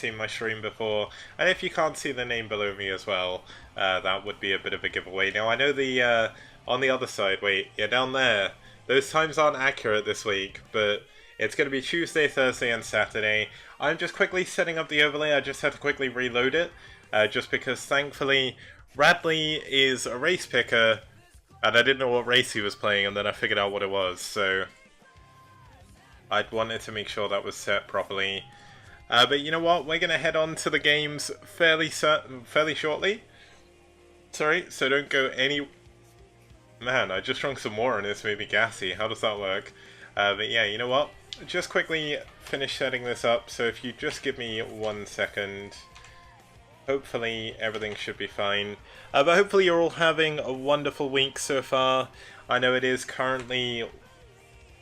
seen my stream before, and if you can't see the name below me as well, that would be a bit of a giveaway. Now I know the on the other side, wait, yeah, down there, those times aren't accurate this week, but it's going to be Tuesday, Thursday, and Saturday. I'm just quickly setting up the overlay. I just had to quickly reload it, just because thankfully Radley is a race picker, and I didn't know what race he was playing, and then I figured out what it was, so I wanted to make sure that was set properly. But you know what? We're going to head on to the games fairly shortly. Sorry, so don't go any... Man, I just drank some more and it's made me gassy. How does that work? But yeah, you know what? Just quickly finish setting this up, so if you just give me 1 second, hopefully everything should be fine. But hopefully you're all having a wonderful week so far. I know it is currently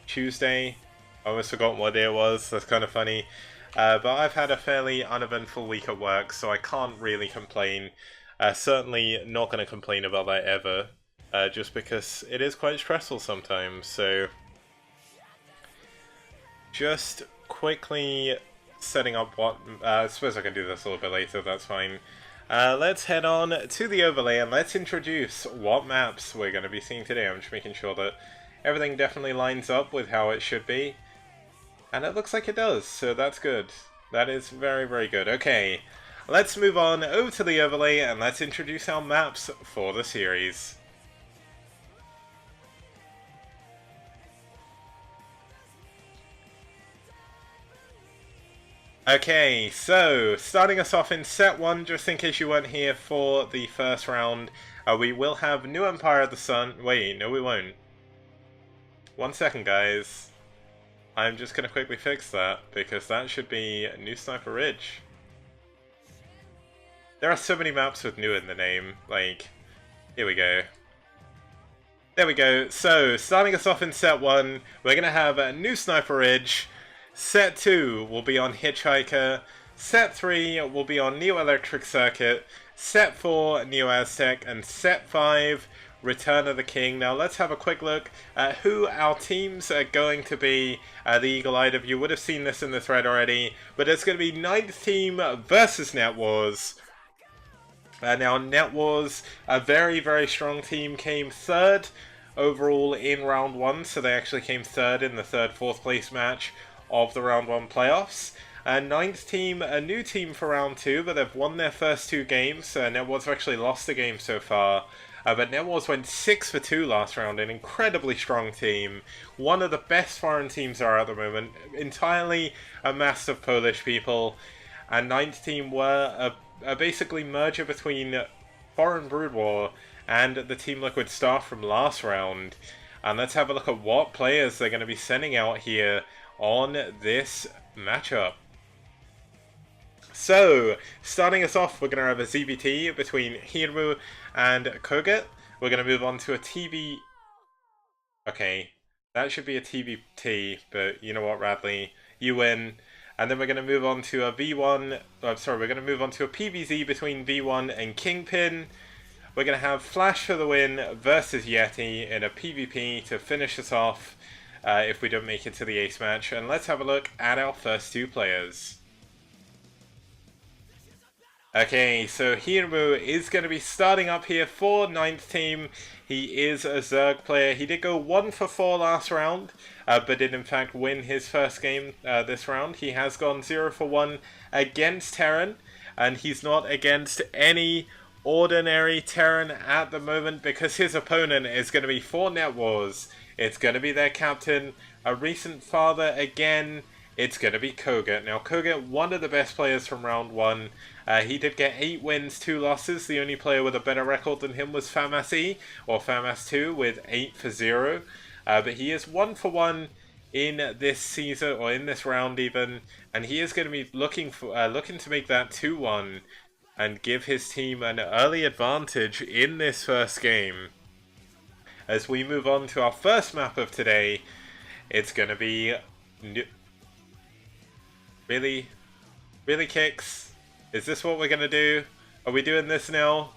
Tuesday. I almost forgot what day it was, that's kind of funny. But I've had a fairly uneventful week at work, so I can't really complain. Certainly not going to complain about that ever, just because it is quite stressful sometimes, so... Just quickly setting up what... I suppose I can do this a little bit later, that's fine. Let's head on to the overlay and let's introduce what maps we're going to be seeing today. I'm just making sure that everything definitely lines up with how it should be. And it looks like it does, so that's good. That is very, very good. Okay, let's move on over to the overlay and let's introduce our maps for the series. Okay, so starting us off in set 1, just in case you weren't here for the first round, we will have New Empire of the Sun. Wait, no we won't. 1 second, guys. I'm just going to quickly fix that, because that should be New Sniper Ridge. There are so many maps with New in the name, like, here we go. There we go, so starting us off in set 1, we're going to have New Sniper Ridge. Set 2 will be on Hitchhiker. Set 3 will be on Neo Electric Circuit. Set 4, Neo Aztec. And Set 5, Return of the King. Now let's have a quick look at who our teams are going to be. The Eagle-Eyed of you would have seen this in the thread already, but it's going to be 9th Team versus Net Wars. Now Net Wars, a very, very strong team, came 3rd overall in round 1, so they actually came 3rd in the 4th place match of the round 1 playoffs. 9th team, a new team for round 2, but they've won their first 2 games. Net Wars have actually lost a game so far. But Net Wars went 6 for 2 last round, an incredibly strong team. One of the best foreign teams there are at the moment, entirely a mass of Polish people. And 9th team were a basically merger between Foreign Brood War and the Team Liquid Star from last round. And let's have a look at what players they're going to be sending out here on this matchup. So, starting us off, we're going to have a ZBT between Hirmu and Koget. We're going to move on to a TB... Okay, that should be a TBT, but you know what, Radley? You win. And then we're going to move on to a V1... I'm sorry, we're going to move on to a PVZ between V1 and Kingpin. We're going to have Flash for the win versus Yeti in a PvP to finish us off if we don't make it to the ace match. And let's have a look at our first 2 players. Okay, so Hirmu is going to be starting up here for 9th team. He is a Zerg player. He did go 1 for 4 last round, but did in fact win his first game this round. He has gone 0 for 1 against Terran, and he's not against any ordinary Terran at the moment because his opponent is going to be for Net Wars. It's going to be their captain, a recent father again. It's going to be Koget. Now, Koget, one of the best players from round 1. He did get 8 wins, 2 losses. The only player with a better record than him was FAMAS-E, or FAMAS2, with 8 for 0. But he is 1 for 1 in this season, or in this round even. And he is going to be looking to make that 2-1 and give his team an early advantage in this first game. As we move on to our first map of today, it's going to be... Really? Really, Kicks? Is this what we're going to do? Are we doing this now?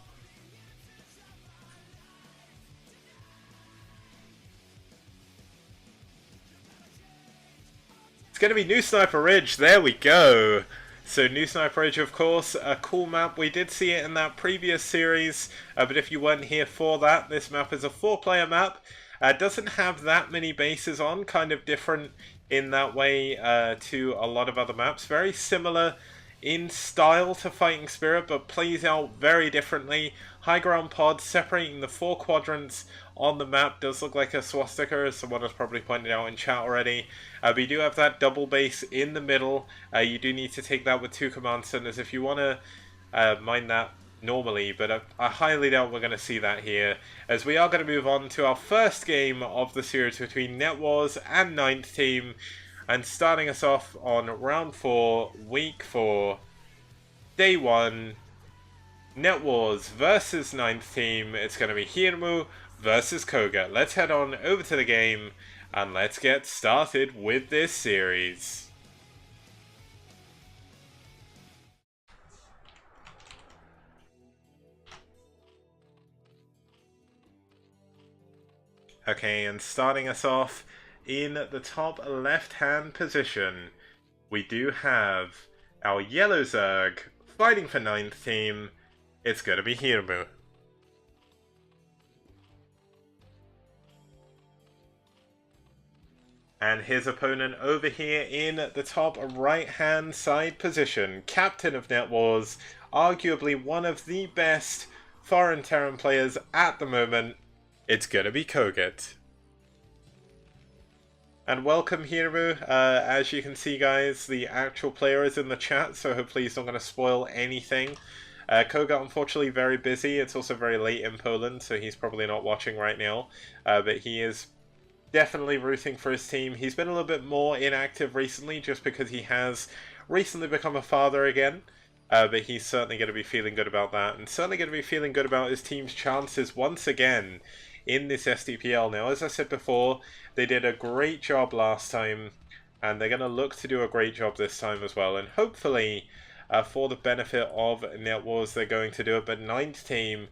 It's going to be New Sniper Ridge. There we go. So New Sniper Ridge, of course, a cool map. We did see it in that previous series, but if you weren't here for that, this map is a 4-player map. Doesn't have that many bases on, kind of different in that way to a lot of other maps. Very similar in style to Fighting Spirit, but plays out very differently. High ground pods separating the 4 quadrants on the map does look like a swastika, as someone has probably pointed out in chat already. But you do have that double base in the middle. You do need to take that with 2 command centers if you want to mine that normally, but I highly doubt we're going to see that here, as we are going to move on to our first game of the series between NetWars and 9th Team. And starting us off on round 4, week 4, day 1, NetWars versus 9th Team. It's going to be Hirmu versus koget. Let's head on over to the game and let's get started with this series. Okay, and starting us off in the top left-hand position, we do have our yellow Zerg fighting for 9th Team. It's going to be Hirmu. And his opponent over here in the top right-hand side position, Captain of NetWars, arguably one of the best foreign Terran players at the moment. It's going to be koget. And welcome, Hirmu. As you can see, guys, the actual player is in the chat, so hopefully he's not going to spoil anything. koget, unfortunately, very busy. It's also very late in Poland, so he's probably not watching right now. But he is definitely rooting for his team. He's been a little bit more inactive recently, just because he has recently become a father again. But he's certainly going to be feeling good about that, and certainly going to be feeling good about his team's chances once again in this STPL. Now, as I said before, they did a great job last time, and they're going to look to do a great job this time as well. And hopefully, for the benefit of NetWars, they're going to do it. But 9th Team,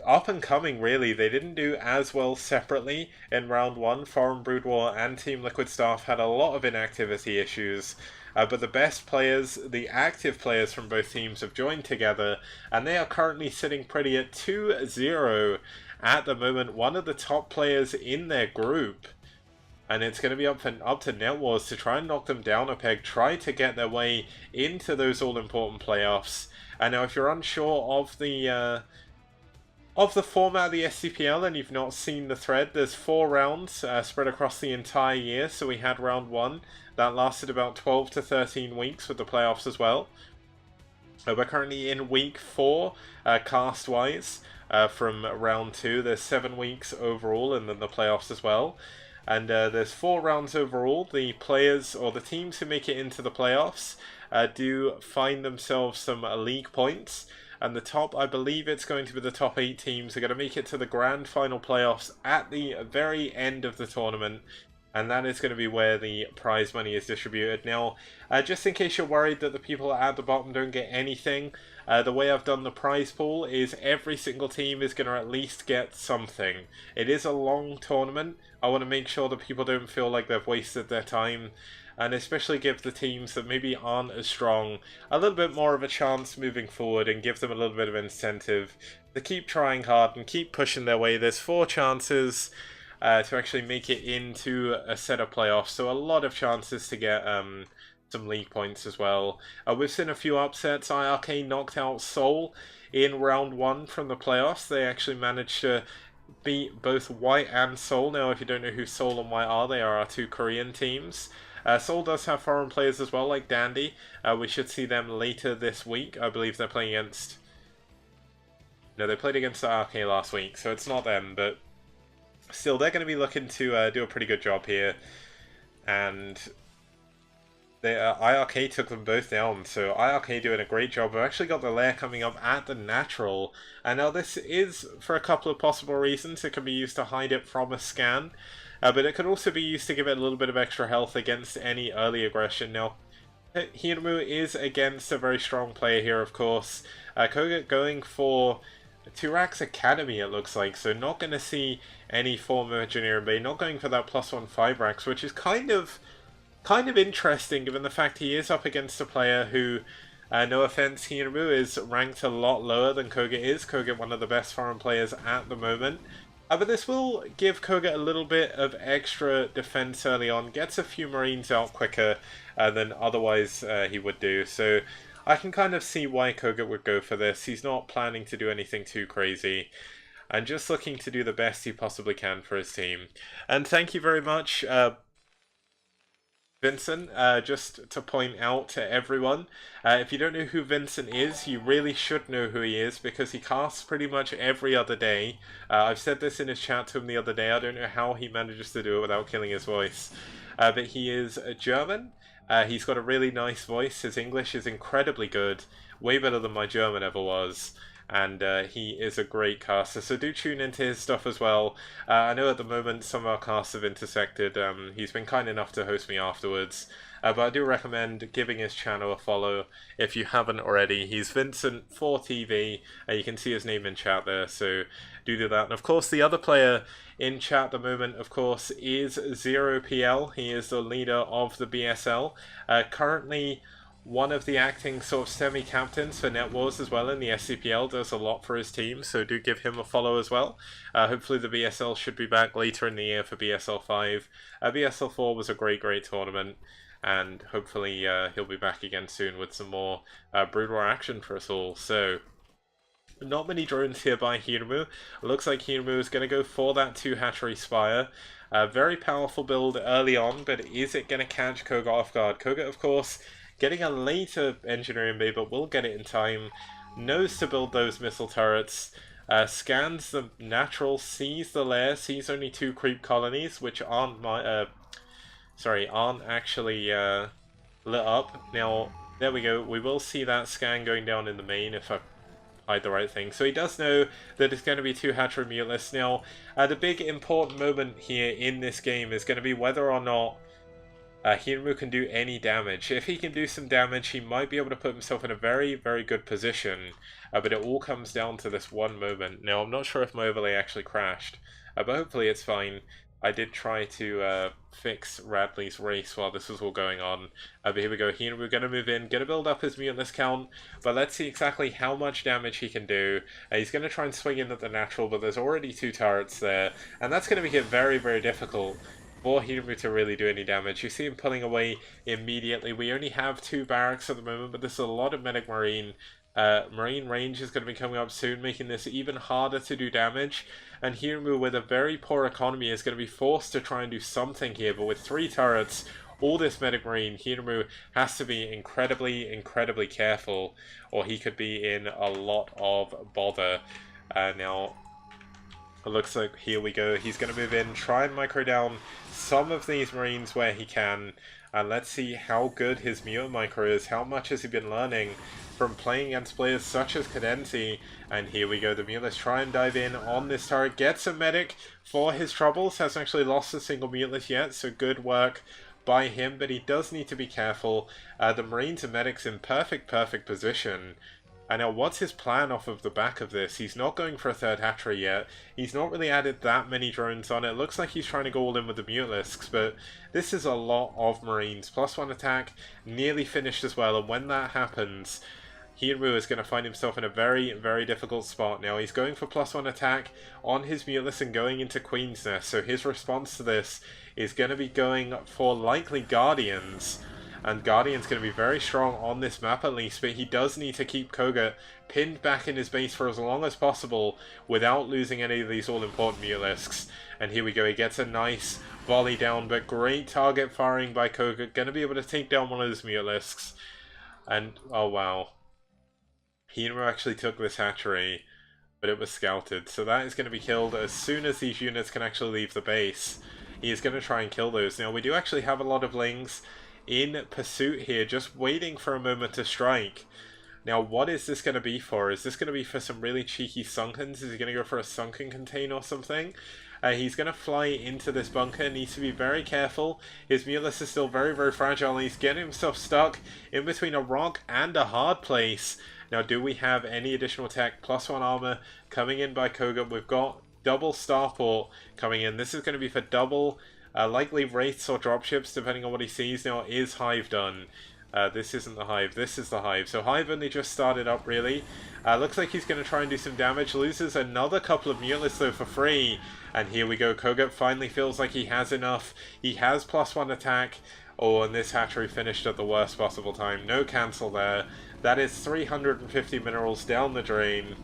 up and coming, really. They didn't do as well separately in round 1. Foreign Brood War and Team Liquid Staff had a lot of inactivity issues. But the best players, the active players from both teams, have joined together, and they are currently sitting pretty at 2-0 at the moment. One of the top players in their group, and it's going to be up to NetWars to try and knock them down a peg, try to get their way into those all-important playoffs. And now, if you're unsure of the format of the STPL and you've not seen the thread, there's 4 rounds spread across the entire year. So we had round 1 that lasted about 12 to 13 weeks with the playoffs as well. We're currently in week 4 cast wise from round 2. There's 7 weeks overall, and then the playoffs as well. And there's 4 rounds overall. The players, or the teams who make it into the playoffs, do find themselves some league points. And the top, I believe it's going to be the top 8 teams, are going to make it to the grand final playoffs at the very end of the tournament. And that is going to be where the prize money is distributed. Now, just in case you're worried that the people at the bottom don't get anything, the way I've done the prize pool is every single team is going to at least get something. It is a long tournament. I want to make sure that people don't feel like they've wasted their time, and especially give the teams that maybe aren't as strong a little bit more of a chance moving forward, and give them a little bit of incentive to keep trying hard and keep pushing their way. There's 4 chances to actually make it into a set of playoffs, so a lot of chances to get some league points as well. We've seen a few upsets. IRK knocked out Seoul in round 1 from the playoffs. They actually managed to beat both White and Seoul. Now, if you don't know who Seoul and White are, they are our 2 Korean teams. Seoul does have foreign players as well, like Dandy. We should see them later this week. I believe they're playing against... No, they played against the IRK last week, so it's not them, but still, they're going to be looking to do a pretty good job here. And IRK took them both down, so IRK doing a great job. We've actually got the lair coming up at the natural. And now this is for a couple of possible reasons. It can be used to hide it from a scan, but it could also be used to give it a little bit of extra health against any early aggression. Now, Hirmu is against a very strong player here, of course. koget going for Turak's Academy, it looks like, so not going to see any form of Engineering Bay, not going for that +1 5 racks, which is kind of kind of interesting given the fact he is up against a player who, no offense, Hirmu is ranked a lot lower than Koget is. Koget, one of the best foreign players at the moment. But this will give Koget a little bit of extra defense early on, gets a few Marines out quicker than otherwise he would do. So I can kind of see why Koget would go for this. He's not planning to do anything too crazy, and just looking to do the best he possibly can for his team. And thank you very much, Vincent, just to point out to everyone, if you don't know who Vincent is, you really should know who he is, because he casts pretty much every other day. I've said this in his chat to him the other day. I don't know how he manages to do it without killing his voice. But he is German. He's got a really nice voice. His English is incredibly good, way better than my German ever was. And he is a great caster, so do tune into his stuff as well. I know at the moment some of our casts have intersected. He's been kind enough to host me afterwards, but I do recommend giving his channel a follow if you haven't already. He's Vincent4TV, you can see his name in chat there, so do that. And of course the other player in chat at the moment, of course, is STPL. He is the leader of the BSL, currently one of the acting sort of semi-captains for Net Wars as well in the STPL, does a lot for his team, so do give him a follow as well. Hopefully the BSL should be back later in the year for BSL 5. BSL 4 was a great tournament, and hopefully he'll be back again soon with some more Brood War action for us all. So, not many drones here by Hirmu. Looks like Hirmu is going to go for that 2-hatchery Spire. Very powerful build early on, but is it going to catch Koget off guard? Koget, of course, getting a later engineering bay, but will get it in time. Knows to build those missile turrets. Scans the natural, sees the lair, sees only 2 creep colonies, which aren't aren't actually lit up. Now, there we go. We will see that scan going down in the main if I hide the right thing. So he does know that it's going to be 2 hatchery muteless. Now, the big important moment here in this game is going to be whether or not Hirmu can do any damage. If he can do some damage, he might be able to put himself in a very good position, but it all comes down to this one moment. Now, I'm not sure if my overlay actually crashed, but hopefully it's fine. I did try to fix Radley's race while this was all going on, but here we go. Hirmu going to move in, going to build up his mutinous count, but let's see exactly how much damage he can do. He's going to try and swing in at the natural, but there's already 2 turrets there, and that's going to make it very difficult for Hirmu to really do any damage. You see him pulling away immediately. We only have 2 barracks at the moment, but there's a lot of medic marine. Marine range is going to be coming up soon, making this even harder to do damage. And Hirmu, with a very poor economy, is going to be forced to try and do something here. But with 3 turrets, all this medic marine, Hirmu has to be incredibly careful, or he could be in a lot of bother. Now, it looks like here we go. He's going to move in, try and micro down some of these marines where he can, and let's see how good his mutant micro is. How much has he been learning from playing against players such as Cadenzi? And here we go. The muteless try and dive in on this turret, gets a medic for his troubles. Hasn't actually lost a single muteless yet, so good work by him, but he does need to be careful. The marines and medics in perfect position. And now, what's his plan off of the back of this? He's not going for a 3rd hatchery yet. He's not really added that many drones on. It looks like he's trying to go all in with the mutalisks, but this is a lot of marines. +1 attack, nearly finished as well, and when that happens, Hirmu is going to find himself in a very difficult spot. Now, he's going for +1 attack on his mutalisk and going into Queen's Nest, so his response to this is going to be going for likely Guardians. And Guardian's going to be very strong on this map at least, but he does need to keep Koget pinned back in his base for as long as possible without losing any of these all-important mutalisks. And here we go, he gets a nice volley down, but great target firing by Koget. Going to be able to take down one of his mutalisks. And, oh wow. Hirmu actually took this hatchery, but it was scouted. So that is going to be killed as soon as these units can actually leave the base. He is going to try and kill those. Now, we do actually have a lot of Lings in pursuit here, just waiting for a moment to strike. Now, what is this going to be for? Is this going to be for some really cheeky Sunkens? Is he going to go for a Sunken contain or something? He's going to fly into this bunker, needs to be very careful. His Mulus is still very fragile, and he's getting himself stuck in between a rock and a hard place. Now, do we have any additional tech? +1 armor coming in by Koget. We've got double starport coming in. This is going to be for double Likely wraiths or dropships, depending on what he sees. Now, is Hive done? This isn't the Hive, this is the Hive. So Hive only just started up, really. Looks like he's going to try and do some damage. Loses another couple of Mutalists, though, for free. And here we go. Koget finally feels like he has enough. He has +1 attack. Oh, and this hatchery finished at the worst possible time. No cancel there. That is 350 minerals down the drain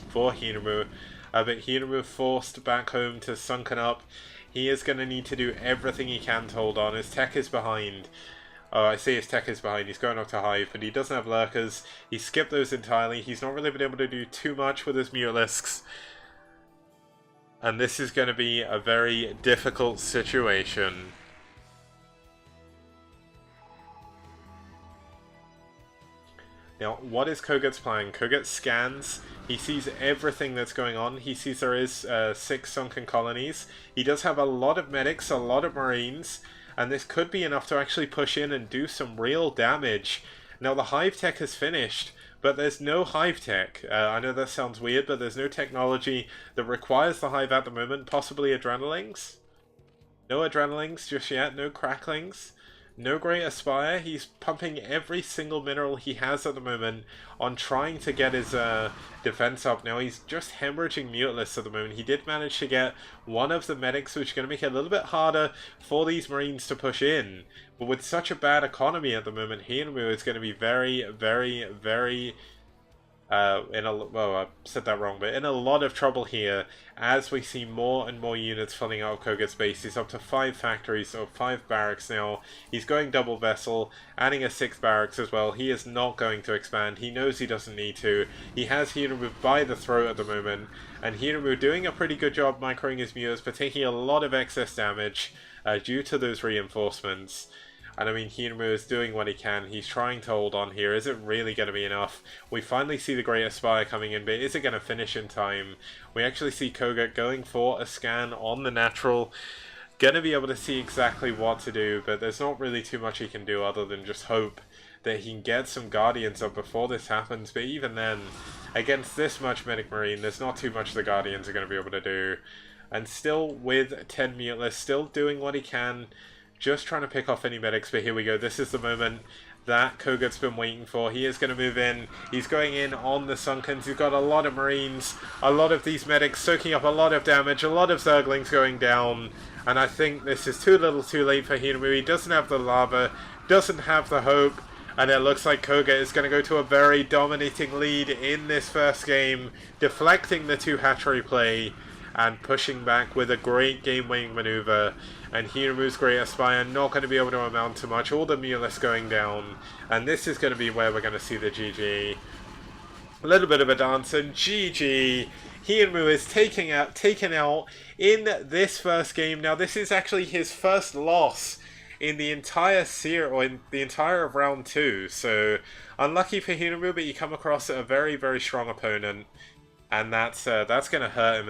for Hirmu. But Hirmu forced back home to sunken up. He is going to need to do everything he can to hold on. His tech is behind. Oh, I see his tech is behind. He's going up to Hive, but he doesn't have lurkers. He skipped those entirely. He's not really been able to do too much with his Mutalisks. And this is going to be a very difficult situation. Now, what is Koget's plan? Koget scans. He sees everything that's going on. He sees there is 6 sunken colonies. He does have a lot of medics, a lot of marines, and this could be enough to actually push in and do some real damage. Now, the Hive tech is finished, but there's no Hive tech. I know that sounds weird, but there's no technology that requires the Hive at the moment. Possibly Adrenalings? No Adrenalings just yet. No Cracklings. No Great Aspire. He's pumping every single mineral he has at the moment on trying to get his defense up. Now, he's just hemorrhaging Mutalisks at the moment. He did manage to get one of the medics, which is going to make it a little bit harder for these Marines to push in. But with such a bad economy at the moment, Hirmu is going to be very, very, very... well, I said that wrong, but in a lot of trouble here as we see more and more units filling out of Koget's base. He's up to 5 factories, or 5 barracks now. He's going double vessel, adding a 6th barracks as well. He is not going to expand. He knows he doesn't need to. He has Hirmu by the throat at the moment, and Hirmu doing a pretty good job microing his Mutas, but taking a lot of excess damage due to those reinforcements. And I mean, Hirmu is doing what he can. He's trying to hold on here. Is it really going to be enough? We finally see the Great Aspire coming in, but is it going to finish in time? We actually see Koget going for a scan on the natural. Going to be able to see exactly what to do, but there's not really too much he can do other than just hope that he can get some Guardians up before this happens. But even then, against this much Medic Marine, there's not too much the Guardians are going to be able to do. And still with 10 Mutalisks, still doing what he can. Just trying to pick off any medics, but here we go. This is the moment that Koget's been waiting for. He is going to move in. He's going in on the Sunkens. He's got a lot of Marines, a lot of these medics soaking up a lot of damage, a lot of Zerglings going down. And I think this is too little too late for Hirmu. He doesn't have the lava, doesn't have the hope, and it looks like Koget is going to go to a very dominating lead in this first game, deflecting the 2 hatchery play and pushing back with a great game-winning maneuver. And Hirmu's Great Aspire not going to be able to amount to much. All the Mutalisks going down. And this is going to be where we're going to see the GG. A little bit of a dance, and GG. Hirmu is taken out in this first game. Now, this is actually his first loss in the entire series, or in the entire of round 2. So, unlucky for Hirmu, but you come across a very, very strong opponent. And that's going to hurt him.